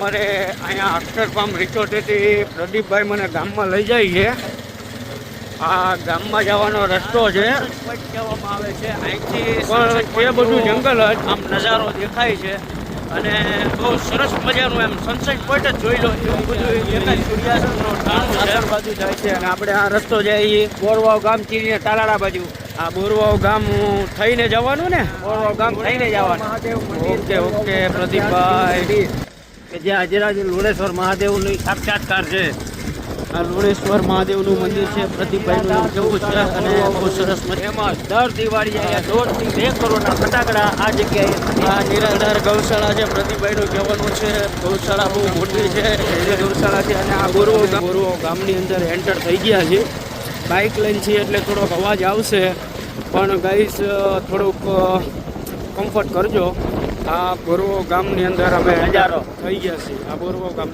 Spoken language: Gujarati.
અમારે અહીંયા અક્ષરધામ રિસોર્ટેથી પ્રદીપભાઈ મને ગામમાં લઈ જાય છે. આ ગામમાં જવાનો રસ્તો છે કહેવામાં આવે છે. અહીંથી પણ એ બધું જંગલ જ આમ નજારો દેખાય છે અને બહુ સરસ મજાનું એમ સનસેટ પોઈન્ટ જ જોઈ લો એવું બધું દેખાય. સૂર્યાસ્તનો ટાણું છે બાજુ જાય છે અને આપણે આ રસ્તો જઈએ બોરવાવ ગામથી તાલાળા બાજુ. આ બોરવાવ ગામ થઈને જવાનું ને, બોરવાવ ગામ થઈને જવાનું. ઓકે પ્રદીપભાઈ કે જ્યાં અજરાજ લુણેશ્વર મહાદેવની સાક્ષાત્કાર છે. આ લુણેશ્વર મહાદેવનું મંદિર છે. પ્રદીપભાઈનું નામ કેવું છે અને બહુ સરસ એમાં દર દિવાળી અહીંયા 1.5 થી 2 કરોડના ફટાકડા આ જગ્યાએ. આ નિરાધાર ગૌશાળા છે. પ્રદીપભાઈનું કહેવાનું છે ગૌશાળા બહુ મોટી છે એ ગૌશાળા છે. અને આ બોરવાવ ગામની અંદર એન્ટર થઈ ગયા છે. બાઇક લઈને છીએ એટલે થોડોક અવાજ આવશે પણ ગાઈસ થોડુંક કમ્ફર્ટ કરજો. આ બોરવાવ ગામની અંદર અમે નજારો થઈ ગયા છીએ. આ બોરવાવ ગામનો